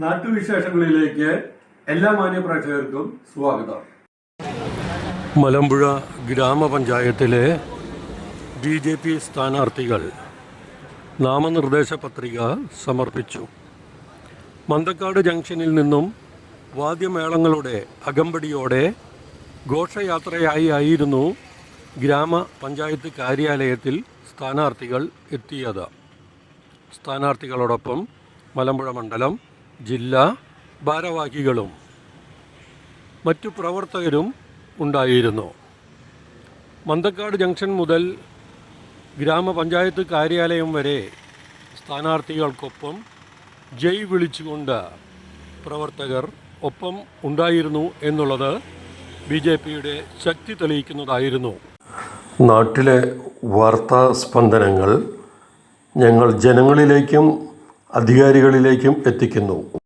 നാട്ടുവിശേഷങ്ങളിലേക്ക് എല്ലാ മാന്യ പ്രേക്ഷകർക്കും സ്വാഗതം. മലമ്പുഴ ഗ്രാമപഞ്ചായത്തിലെ BJP സ്ഥാനാർത്ഥികൾ നാമനിർദ്ദേശ പത്രിക സമർപ്പിച്ചു. മന്തക്കാട് ജംഗ്ഷനിൽ നിന്നും വാദ്യമേളങ്ങളുടെ അകമ്പടിയോടെ ഘോഷയാത്രയായിരുന്നു ഗ്രാമപഞ്ചായത്ത് കാര്യാലയത്തിൽ സ്ഥാനാർത്ഥികൾ എത്തിയത്. സ്ഥാനാർത്ഥികളോടൊപ്പം മലമ്പുഴ മണ്ഡലം, ജില്ലാ ഭാരവാഹികളും മറ്റു പ്രവർത്തകരും ഉണ്ടായിരുന്നു. മന്തക്കാട് ജംഗ്ഷൻ മുതൽ ഗ്രാമപഞ്ചായത്ത് കാര്യാലയം വരെ സ്ഥാനാർത്ഥികൾക്കൊപ്പം ജയ് വിളിച്ചുകൊണ്ട് പ്രവർത്തകർ ഒപ്പം ഉണ്ടായിരുന്നു എന്നുള്ളത് BJPയുടെ ശക്തി തെളിയിക്കുന്നതായിരുന്നു. നാട്ടിലെ വാർത്താ സ്പന്ദനങ്ങൾ ഞങ്ങൾ ജനങ്ങളിലേക്കും അധികാരികളിലേക്കും എത്തിക്കുന്നു.